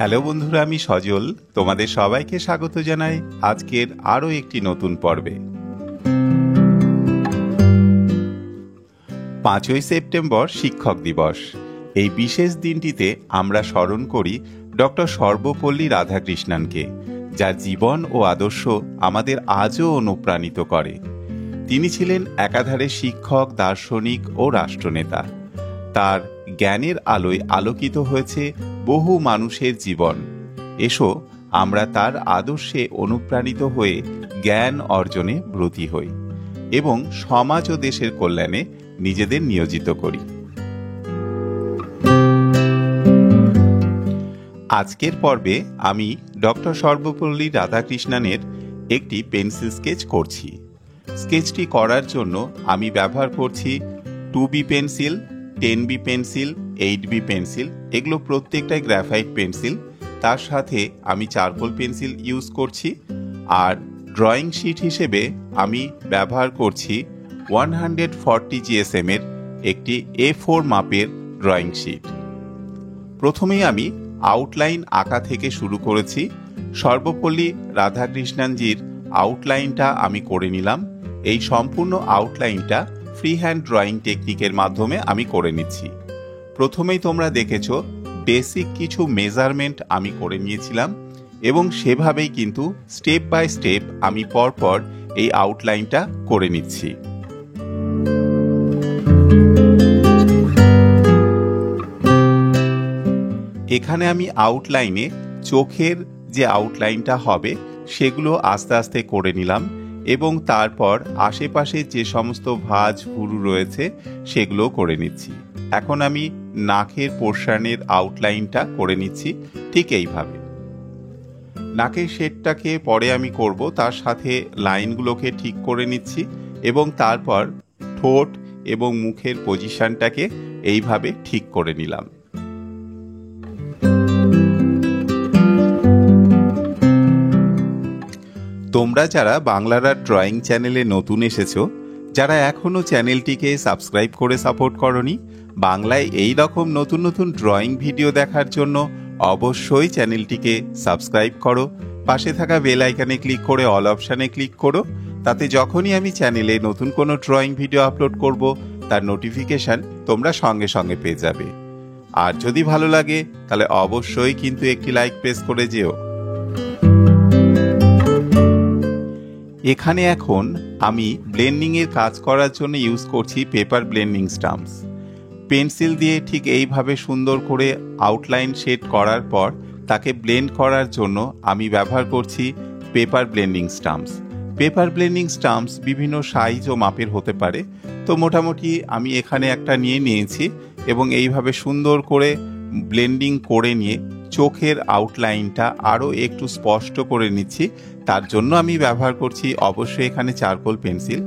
Hello বন্ধুরা, আমি সজল তোমাদের সবাইকে স্বাগত জানাই আজকের আরও একটি নতুন পর্বে। 5ই সেপ্টেম্বর শিক্ষক দিবস। এই বিশেষ দিনটিতে আমরা স্মরণ করি ডক্টর সর্বপল্লী রাধাকৃষ্ণনকে, যার জীবন ও আদর্শ আমাদের আজও অনুপ্রাণিত করে। তিনি ছিলেন একাধারে শিক্ষক, দার্শনিক ও রাষ্ট্রনেতা। তার জ্ঞানের আলোয় আলোকিত হয়েছে বহু মানুষের জীবন। এসো আমরা তার আদর্শে অনুপ্রাণিত হয়ে জ্ঞান অর্জনে ব্রতী হই এবং সমাজ ও দেশের কল্যাণে নিজেদের নিয়োজিত করি। আজকের পর্বে আমি ডক্টর সর্বপল্লী রাধাকৃষ্ণনের একটি পেন্সিল স্কেচ করছি। স্কেচটি করার জন্য আমি ব্যবহার করছি 2B pencil, 10B pencil, 8B pencil. এগুলো প্রত্যেকটাই গ্রাফাইট পেন্সিল। তার সাথে আমি চারকোল পেন্সিল ইউজ করছি। আর ড্রয়িং শিট হিসেবে আমি ব্যবহার করছি 140 GSM এর একটি A4 মাপের ড্রয়িং শিট। প্রথমেই আমি আউটলাইন আঁকা থেকে শুরু করেছি। সর্বপল্লী রাধাকৃষ্ণনজির আউটলাইনটা আমি করে নিলাম। এই সম্পূর্ণ আউটলাইনটা ফ্রি হ্যান্ড ড্রয়িং টেকনিকের মাধ্যমে আমি করে নিচ্ছি। প্রথমেই তোমরা দেখেছো বেসিক কিছু মেজারমেন্ট আমি করে নিয়েছিলাম এবং সেভাবেই কিন্তু স্টেপ বাই স্টেপ আমি পরপর এই আউটলাইনটা করে নিচ্ছি। এখানে আমি আউটলাইনে চোখের যে আউটলাইনটা হবে সেগুলো আস্তে আস্তে করে নিলাম এবং তারপর আশেপাশে যে সমস্ত ভাঁজ ভুরু রয়েছে সেগুলো করে নিচ্ছি। এখন আমি নাকের পোর্শনের আউটলাইনটা করে নিচ্ছি ঠিক এইভাবে। নাকের শেডটাকে পরে আমি করব, তার সাথে লাইনগুলোকে ঠিক করে নিচ্ছি এবং তারপর ঠোঁট এবং মুখের পজিশনটাকে এইভাবে ঠিক করে নিলাম। তোমরা যারা বাংলার আর্ট ড্রয়িং চ্যানেলে নতুন এসেছো, যারা এখনও চ্যানেলটিকে সাবস্ক্রাইব করে সাপোর্ট করনি, বাংলায় এই রকম নতুন নতুন ড্রয়িং ভিডিও দেখার জন্য অবশ্যই চ্যানেলটিকে সাবস্ক্রাইব করো। পাশে থাকা বেল আইকনে ক্লিক করে অল অপশানে ক্লিক করো। তাতে যখনই আমি চ্যানেলে নতুন কোনো ড্রয়িং ভিডিও আপলোড করব তার নোটিফিকেশান তোমরা সঙ্গে সঙ্গে পেয়ে যাবে। আর যদি ভালো লাগে তাহলে অবশ্যই কিন্তু একটি লাইক প্রেস করে যেও। এখানে এখন আমি ব্লেন্ডিংয়ের কাজ করার জন্য ইউজ করছি পেপার ব্লেন্ডিং স্টাম্পস। পেন্সিল দিয়ে ঠিক এইভাবে সুন্দর করে আউটলাইন শেড করার পর তাকে ব্লেন্ড করার জন্য আমি ব্যবহার করছি paper blending stamps. Paper blending stamps বিভিন্ন সাইজ ও মাপের হতে পারে। তো মোটামুটি আমি এখানে একটা নিয়েছি এবং এইভাবে সুন্দর করে ব্লেন্ডিং করে নিয়ে চোখের আউটলাইনটা আরও একটু স্পষ্ট করে নিচ্ছি। তার জন্য আমি ব্যবহার করছি অবশ্যই এখানে চারকোল পেন্সিল।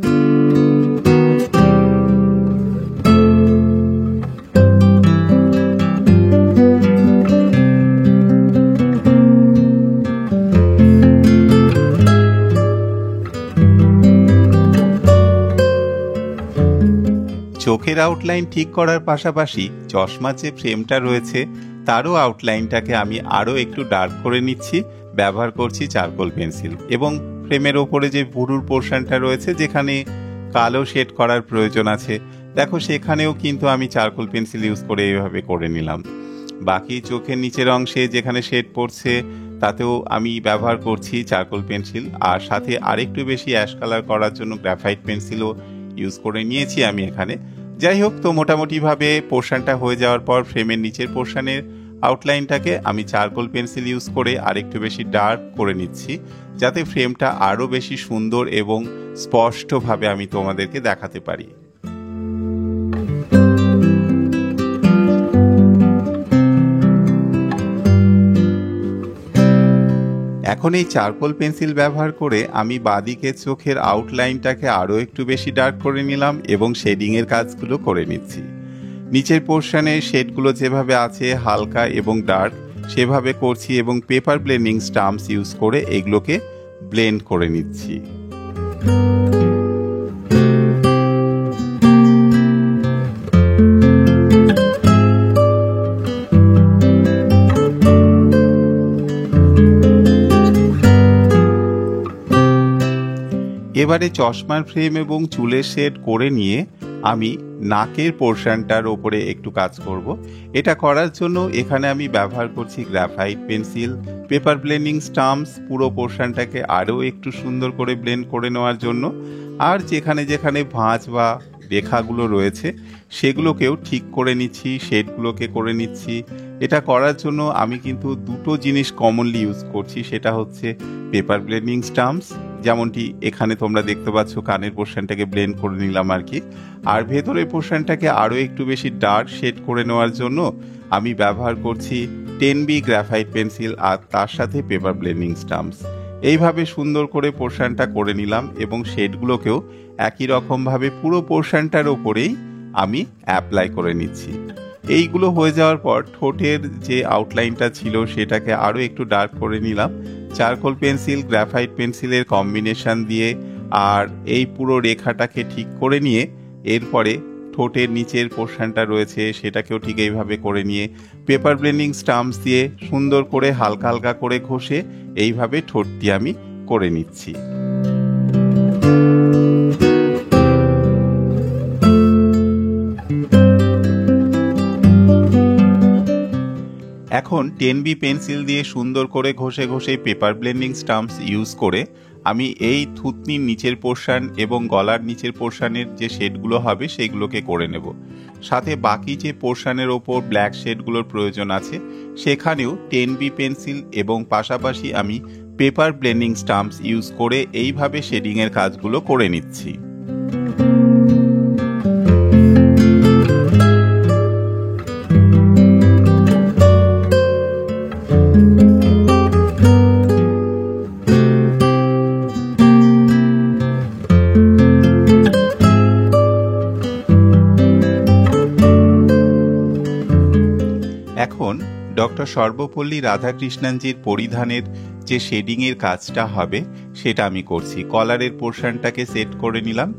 চোখের আউটলাইন ঠিক করার পাশাপাশি চশমার যে ফ্রেমটা রয়েছে তারও আউটলাইনটাকে আমি আরও একটু ডার্ক করে নিচ্ছি। ব্যবহার করছি চারকোল পেন্সিল এবং ফ্রেমের ওপরে যে ভুরুর পোর্শনটা রয়েছে যেখানে কালো শেড করার প্রয়োজন আছে, দেখো সেখানেও কিন্তু আমি চারকোল পেন্সিল ইউজ করে এইভাবে করে নিলাম। বাকি চোখের নিচের অংশে যেখানে শেড পড়ছে তাতেও আমি ব্যবহার করছি চারকোল পেন্সিল। আর সাথে আরেকটু বেশি অ্যাশ কালার করার জন্য গ্রাফাইট পেন্সিলও ইউজ করে নিয়েছি আমি এখানে। যাই হোক, তো মোটামুটিভাবে পোর্শনটা হয়ে যাওয়ার পর ফ্রেমের নিচের পোর্শনের আউটলাইনটাকে আমি চারকোল পেন্সিল ইউজ করে আরেকটু বেশি ডার্ক করে নিচ্ছি, যাতে ফ্রেমটা আরও বেশি সুন্দর এবং স্পষ্টভাবে আমি তোমাদেরকে দেখাতে পারি। এখন এই চারকোল পেন্সিল ব্যবহার করে আমি বাঁদিকে চোখের আউটলাইনটাকে আরও একটু বেশি ডার্ক করে নিলাম এবং শেডিংয়ের কাজগুলো করে নিচ্ছি। নিচের পোর্শনে শেডগুলো যেভাবে আছে হালকা এবং ডার্ক সেভাবে করছি এবং পেপার ব্লেন্ডিং স্টাম্পস ইউজ করে এগুলোকে ব্লেন্ড করে নিচ্ছি। এবারে চশমার ফ্রেম এবং চুলের শেড করে নিয়ে আমি নাকের পোর্শনটার ওপরে একটু কাজ করব। এটা করার জন্য এখানে আমি ব্যবহার করছি graphite pencil, paper blending stamps পুরো পোর্শনটাকে আরও একটু সুন্দর করে ব্লেন্ড করে নেওয়ার জন্য। আর যেখানে যেখানে ভাঁজ বা রেখাগুলো রয়েছে সেগুলোকেও ঠিক করে নিচ্ছি, শেডগুলোকে করে নিচ্ছি। এটা করার জন্য আমি কিন্তু দুটো জিনিস কমনলি ইউজ করছি, সেটা হচ্ছে পেপার ব্লেন্ডিং স্টাম্পস, যেমনটি এখানে তোমরা দেখতে পাচ্ছ কানের পোর্শনটাকে ব্লেন্ড করে নিলাম আর কি। আর ভেতরের পোর্শনটাকে আরও একটু বেশি ডার্ক শেড করে নেওয়ার জন্য আমি ব্যবহার করছি 10B গ্রাফাইট পেন্সিল আর তার সাথে পেপার ব্লেন্ডিং স্টাম্পস। এইভাবে সুন্দর করে পোর্শনটা করে নিলাম এবং শেডগুলোকেও একই রকমভাবে পুরো পোর্শনটার ওপরেই আমি অ্যাপ্লাই করে নিচ্ছি। এইগুলো হয়ে যাওয়ার পর ঠোঁটের যে আউটলাইনটা ছিল সেটাকে আরও একটু ডার্ক করে নিলাম চারকোল পেন্সিল গ্রাফাইট পেন্সিলের কম্বিনেশন দিয়ে। আর এই পুরো রেখাটাকে ঠিক করে নিয়ে এরপরে ঠোঁটের নিচের পোর্শনটা রয়েছে সেটাকেও ঠিক এইভাবে করে নিয়ে পেপার ব্লেন্ডিং স্টাম্পস দিয়ে সুন্দর করে হালকা হালকা করে ঘষে এইভাবে ঠোঁটটি আমি করে নিচ্ছি। এখন 10B পেন্সিল দিয়ে সুন্দর করে ঘষে ঘষে পেপার ব্লেন্ডিং স্টাম্পস ইউজ করে আমি এই থুতনির নিচের পোর্শন এবং গলার নিচের পোর্শনের যে শেডগুলো হবে সেগুলোকে করে নেব। সাথে বাকি যে পোর্শনের ওপর ব্ল্যাক শেডগুলোর প্রয়োজন আছে সেখানেও 10B পেন্সিল এবং পাশাপাশি আমি পেপার ব্লেন্ডিং স্টাম্পস ইউজ করে এইভাবে শেডিংয়ের কাজগুলো করে নিচ্ছি। এখন ডক্টর সর্বপল্লী রাধাকৃষ্ণনজির পরিধানের যে শেডিংয়ের কাজটা হবে সেটা আমি করছি। কলারের পোর্শনটাকে সেট করে নিলাম।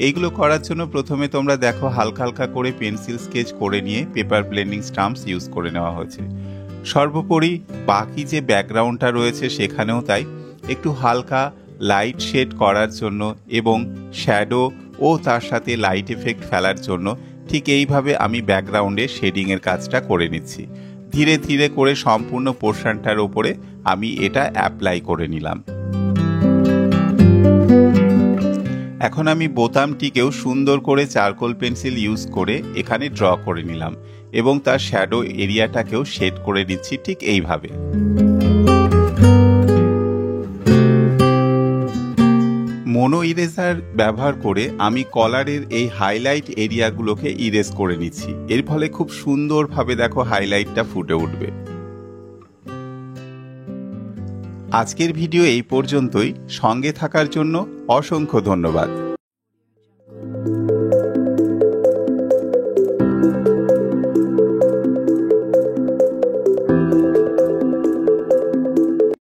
এইগুলো করার জন্য প্রথমে তোমরা দেখো হালকা হালকা করে পেন্সিল স্কেচ করে নিয়ে পেপার ব্লেন্ডিং স্টাম্পস ইউজ করে নেওয়া হয়েছে। সর্বোপরি বাকি যে ব্যাকগ্রাউন্ডটা রয়েছে সেখানেও তাই একটু হালকা লাইট শেড করার জন্য এবং শ্যাডো ও তার সাথে লাইট এফেক্ট ফেলার জন্য ঠিক এইভাবে আমি ব্যাকগ্রাউন্ডে শেডিংয়ের কাজটা করে নিচ্ছি। ধীরে ধীরে করে সম্পূর্ণ পোর্শনটার ওপরে আমি এটা অ্যাপ্লাই করে নিলাম। এখন আমি বোতামটিকেও সুন্দর করে চারকোল পেন্সিল ইউজ করে এখানে ড্র করে নিলাম এবং তার শ্যাডো এরিয়াটাকেও শেড করে নিচ্ছি ঠিক এইভাবে। মোনো ইরেজার ব্যবহার করে আমি কলারের এই হাইলাইট এরিয়াগুলোকে ইরেজ করে নিচ্ছি। এর ফলে খুব সুন্দরভাবে দেখো হাইলাইটটা ফুটে উঠবে। আজকের ভিডিও এই পর্যন্তই। সঙ্গে থাকার জন্য অসংখ্য ধন্যবাদ।